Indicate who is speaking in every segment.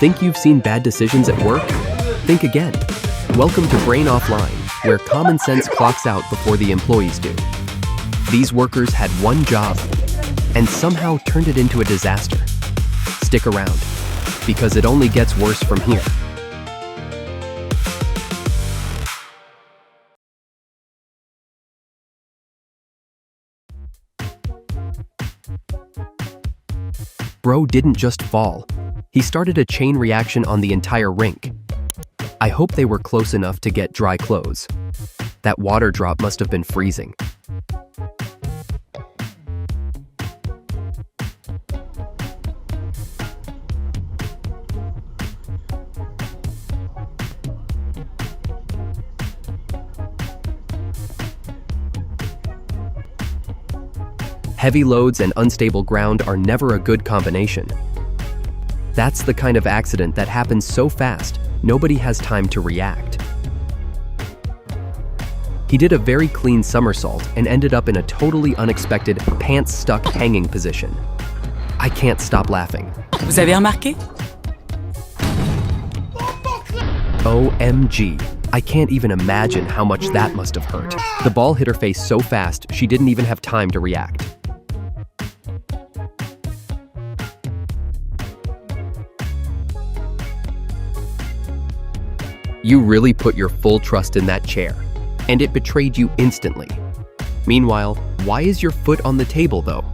Speaker 1: Think you've seen bad decisions at work? Think again. Welcome to Brain Offline, where common sense clocks out before the employees do. These workers had one job and somehow turned it into a disaster. Stick around, because it only gets worse from here. Bro didn't just fall. He started a chain reaction on the entire rink. I hope they were close enough to get dry clothes. That water drop must have been freezing. Heavy loads and unstable ground are never a good combination. That's the kind of accident that happens so fast, nobody has time to react. He did a very clean somersault and ended up in a totally unexpected pants-stuck hanging position. I can't stop laughing.
Speaker 2: Vous avez remarqué?
Speaker 1: OMG. I can't even imagine how much that must have hurt. The ball hit her face so fast, she didn't even have time to react. You really put your full trust in that chair, and it betrayed you instantly. Meanwhile, why is your foot on the table, though?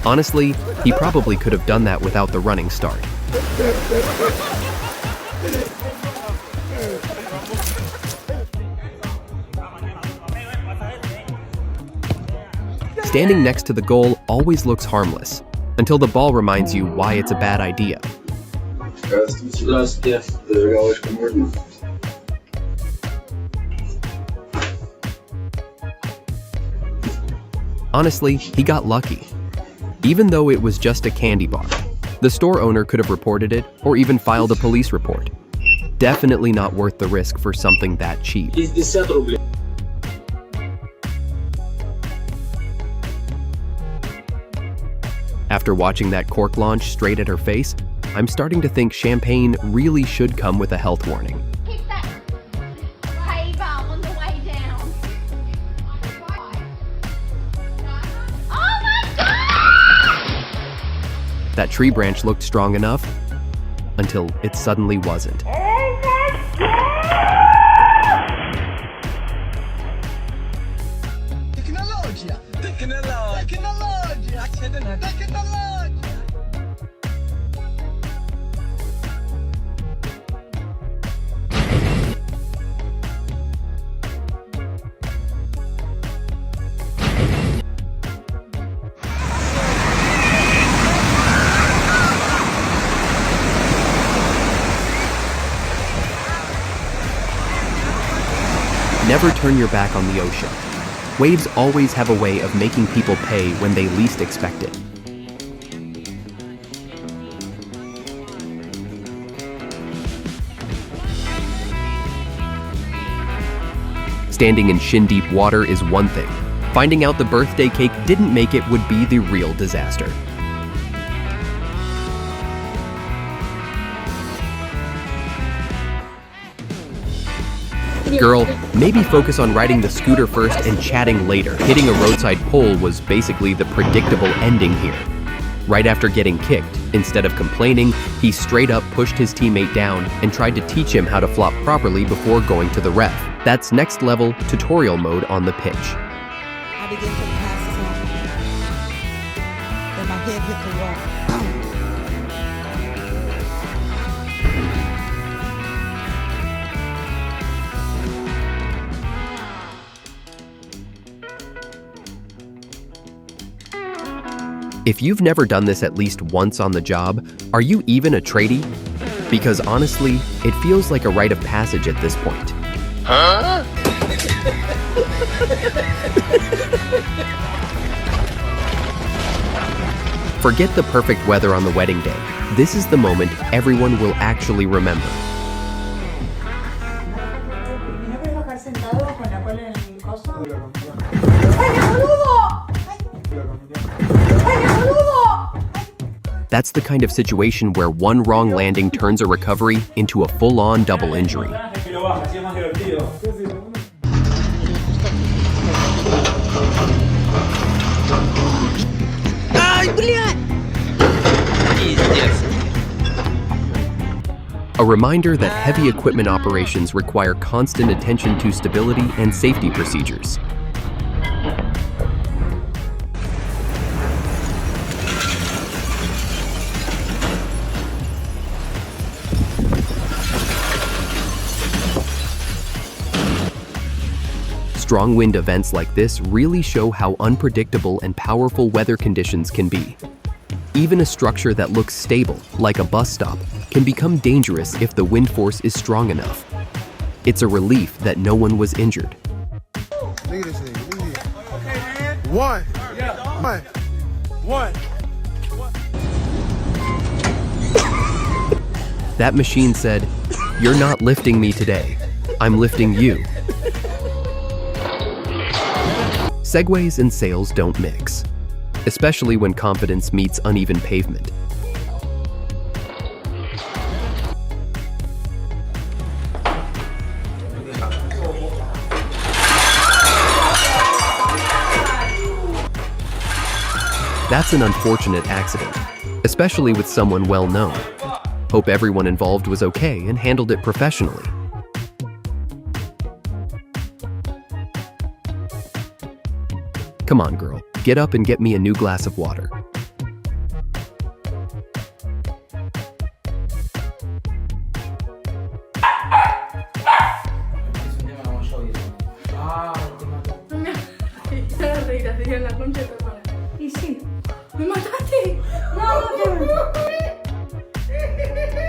Speaker 1: Honestly, he probably could have done that without the running start. Standing next to the goal always looks harmless, until the ball reminds you why it's a bad idea. Honestly, he got lucky. Even though it was just a candy bar, the store owner could have reported it or even filed a police report. Definitely not worth the risk for something that cheap. After watching that cork launch straight at her face, I'm starting to think champagne really should come with a health warning.
Speaker 3: Keep that wave up on the way down. Oh my God!
Speaker 1: That tree branch looked strong enough until it suddenly wasn't. Never turn your back on the ocean. Waves always have a way of making people pay when they least expect it. Standing in shin-deep water is one thing. Finding out the birthday cake didn't make it would be the real disaster. Girl, maybe focus on riding the scooter first and chatting later. Hitting a roadside pole was basically the predictable ending here. Right after getting kicked, instead of complaining, he straight up pushed his teammate down and tried to teach him how to flop properly before going to the ref. That's next level tutorial mode on the pitch.
Speaker 4: I began to pass on. Then my head hit the wall.
Speaker 1: If you've never done this at least once on the job, are you even a tradie? Because honestly, it feels like a rite of passage at this point. Huh? Forget the perfect weather on the wedding day. This is the moment everyone will actually remember. That's the kind of situation where one wrong landing turns a recovery into a full-on double injury. A reminder that heavy equipment operations require constant attention to stability and safety procedures. Strong wind events like this really show how unpredictable and powerful weather conditions can be. Even a structure that looks stable, like a bus stop, can become dangerous if the wind force is strong enough. It's a relief that no one was injured.
Speaker 2: Look at this thing. Look at this. Okay, man. One. Yeah. One.
Speaker 1: That machine said, "You're not lifting me today. I'm lifting you." Segways and sails don't mix, especially when confidence meets uneven pavement. That's an unfortunate accident, especially with someone well known. Hope everyone involved was okay and handled it professionally. Come on, girl, get up and get me a new glass of water.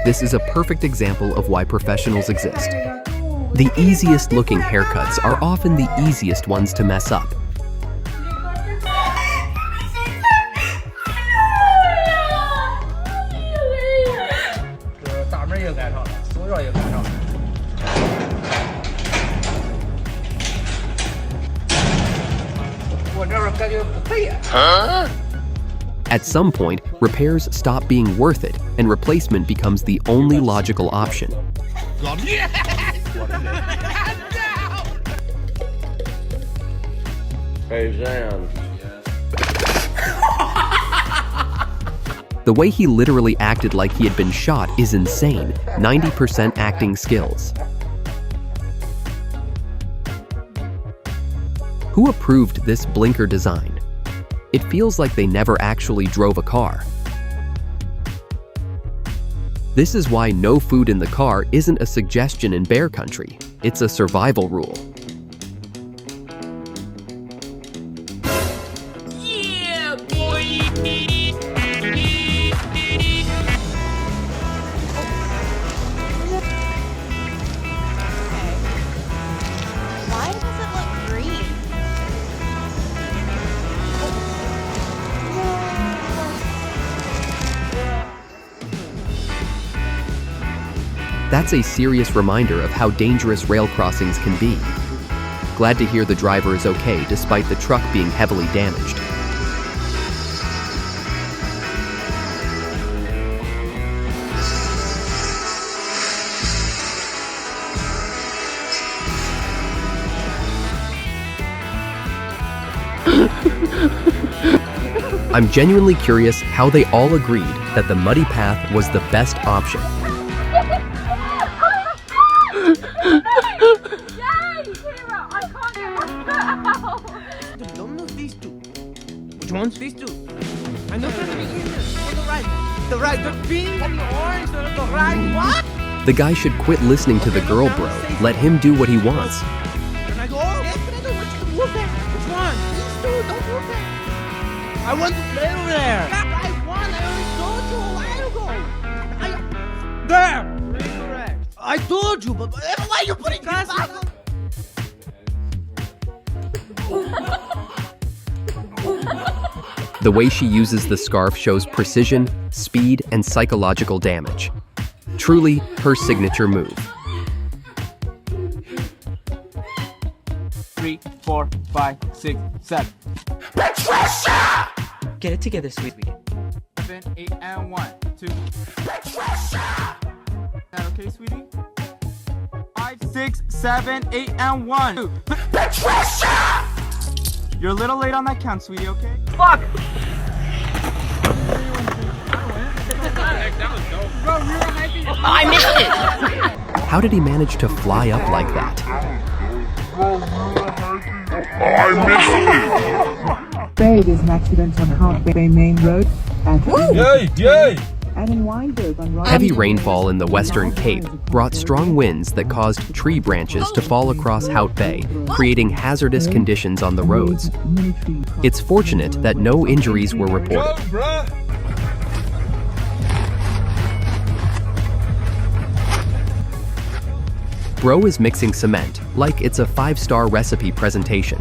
Speaker 1: This is a perfect example of why professionals exist. The easiest looking haircuts are often the easiest ones to mess up. At some point, repairs stop being worth it, and replacement becomes the only logical option.
Speaker 5: Hey, Zan.
Speaker 1: The way he literally acted like he had been shot is insane. 90% acting skills. Who approved this blinker design? It feels like they never actually drove a car. This is why no food in the car isn't a suggestion in bear country. It's a survival rule.
Speaker 3: Why does it look green?
Speaker 1: That's a serious reminder of how dangerous rail crossings can be. Glad to hear the driver is okay despite the truck being heavily damaged. I'm genuinely curious how they all agreed that the muddy path was the best option.
Speaker 6: Don't move these two. Which ones? These two. I know they're on the right. The right. The pink and the orange. They're on the right. What?
Speaker 1: The guy should quit listening to the girl, bro. Let him do what he wants.
Speaker 6: And I go, oh, yes, but I don't want you to move there. Which one? These two. Don't move there. I want to play over there. I won. I already told you a while ago. There. Incorrect. I told you, but why are you putting this back?
Speaker 1: The way she uses the scarf shows precision, speed, and psychological damage. Truly, her signature move.
Speaker 5: 3, 4, 5, 6, 7.
Speaker 7: Get it together, sweetie.
Speaker 5: 7, 8, and 1, 2. Okay, sweetie? 5, 6, 7, 8, and 1. 2. You're a little late on that count, sweetie, okay? Fuck!
Speaker 7: I missed it!
Speaker 1: How did he manage to fly up like that?
Speaker 8: There is an accident on Hart Bay Main Road at and in Weinberg on Royal
Speaker 1: Heavy rainfall in the Western Cape brought strong winds that caused tree branches to fall across Hout Bay, creating hazardous conditions on the roads. It's fortunate that no injuries were reported. Bro is mixing cement like it's a 5-star recipe presentation.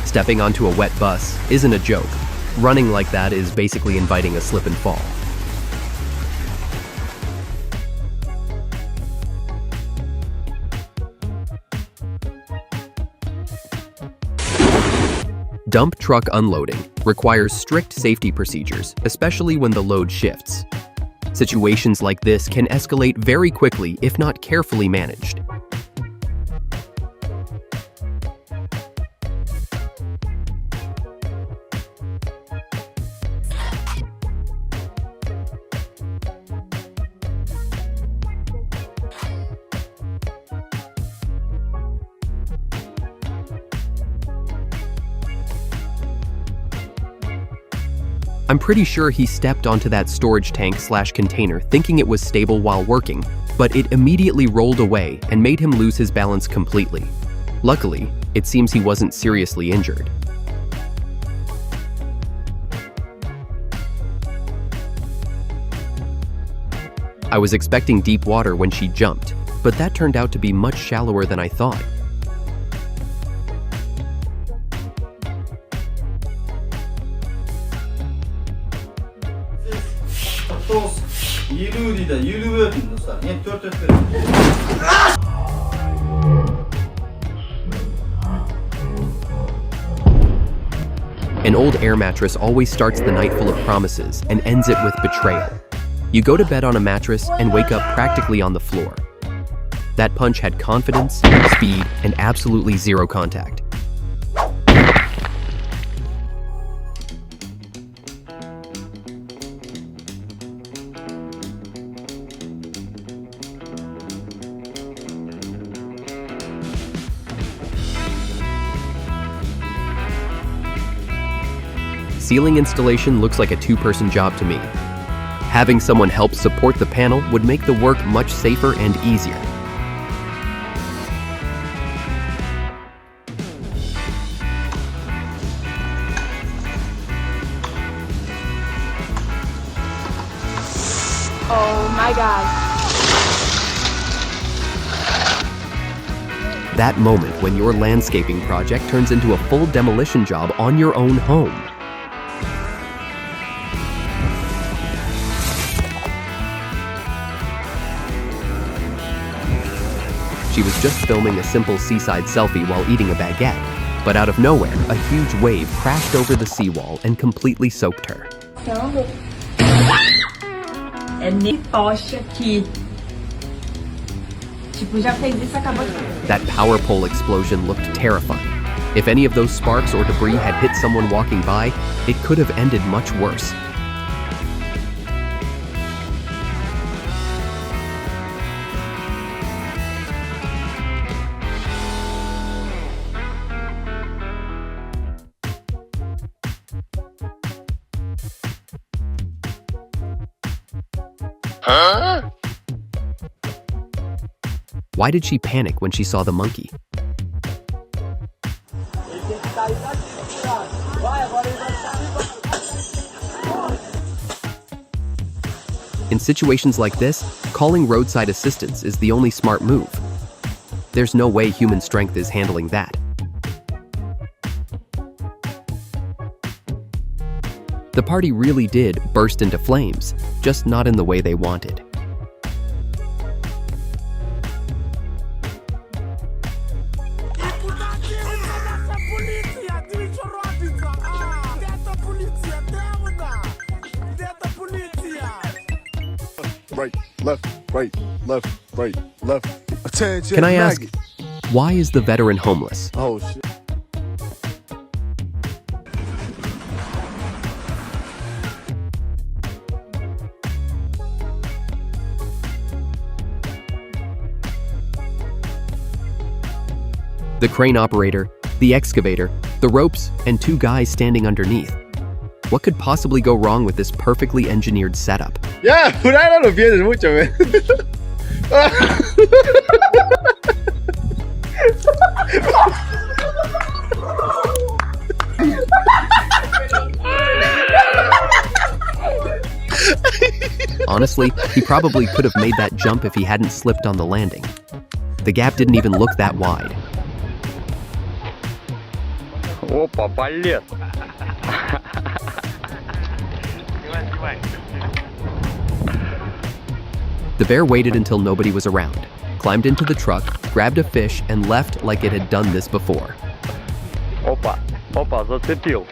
Speaker 1: Stepping onto a wet bus isn't a joke. Running like that is basically inviting a slip and fall. Dump truck unloading requires strict safety procedures, especially when the load shifts. Situations like this can escalate very quickly if not carefully managed. I'm pretty sure he stepped onto that storage tank/container thinking it was stable while working, but it immediately rolled away and made him lose his balance completely. Luckily, it seems he wasn't seriously injured. I was expecting deep water when she jumped, but that turned out to be much shallower than I thought. An old air mattress always starts the night full of promises and ends it with betrayal. You go to bed on a mattress and wake up practically on the floor. That punch had confidence, speed, and absolutely zero contact. Ceiling installation looks like a two-person job to me. Having someone help support the panel would make the work much safer and easier.
Speaker 3: Oh my God.
Speaker 1: That moment when your landscaping project turns into a full demolition job on your own home. She was just filming a simple seaside selfie while eating a baguette, but out of nowhere, a huge wave crashed over the seawall and completely soaked her. That power pole explosion looked terrifying. If any of those sparks or debris had hit someone walking by, it could have ended much worse. Huh? Why did she panic when she saw the monkey? In situations like this, calling roadside assistance is the only smart move. There's no way human strength is handling that. The party really did burst into flames, just not in the way they wanted.
Speaker 2: Right, left, right, left, right, left. Attention,
Speaker 1: Can I ask,
Speaker 2: Maggie.
Speaker 1: why is the veteran homeless?
Speaker 2: Oh, shit.
Speaker 1: The crane operator, the excavator, the ropes, and 2 guys standing underneath. What could possibly go wrong with this perfectly engineered setup?
Speaker 2: Ya, no lo pienses mucho, güey.
Speaker 1: Honestly, he probably could have made that jump if he hadn't slipped on the landing. The gap didn't even look that wide.
Speaker 5: Опа, полез.
Speaker 1: The bear waited until nobody was around, climbed into the truck, grabbed a fish, and left like it had done this before.
Speaker 5: Опа, опа, зацепил.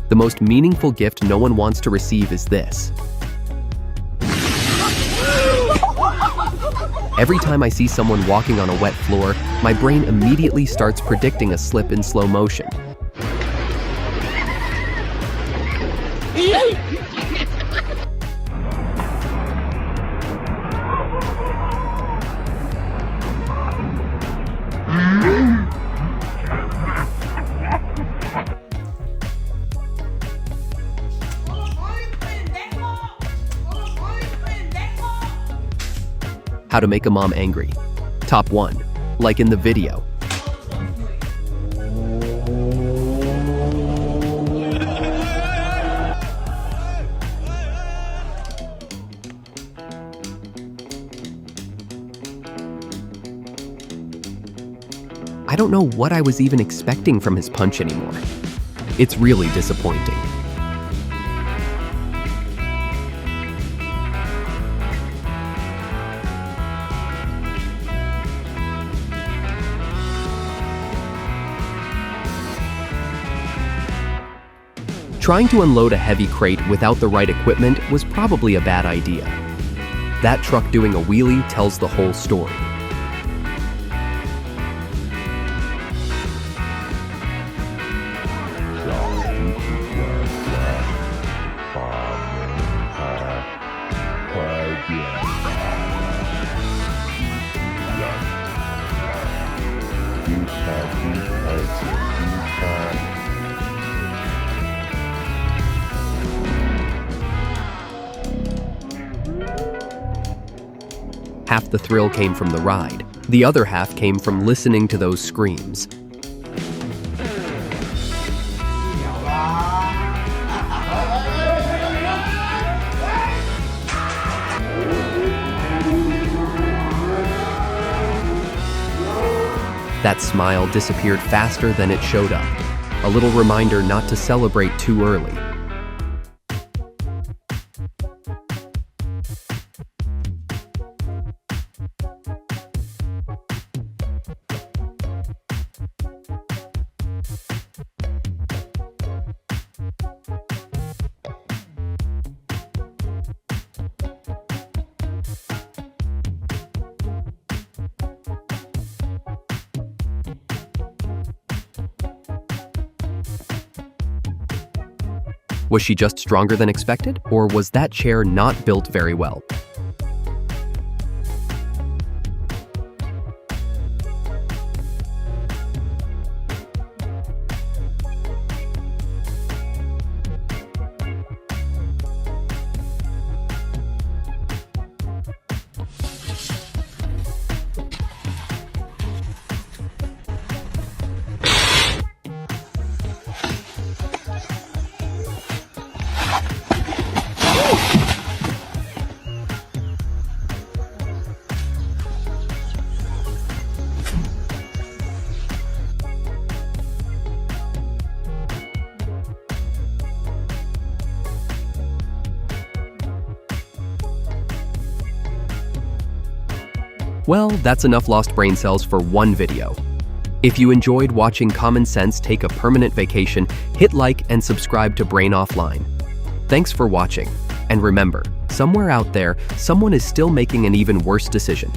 Speaker 1: The most meaningful gift no one wants to receive is this. Every time I see someone walking on a wet floor, my brain immediately starts predicting a slip in slow motion. How to make a mom angry. Top 1. Like in the video. I don't know what I was even expecting from his punch anymore. It's really disappointing. Trying to unload a heavy crate without the right equipment was probably a bad idea. That truck doing a wheelie tells the whole story. Half the thrill came from the ride. The other half came from listening to those screams. That smile disappeared faster than it showed up. A little reminder not to celebrate too early. Was she just stronger than expected, or was that chair not built very well? Well, that's enough lost brain cells for one video. If you enjoyed watching Common Sense take a permanent vacation, hit like and subscribe to Brain Offline. Thanks for watching. And remember, somewhere out there, someone is still making an even worse decision.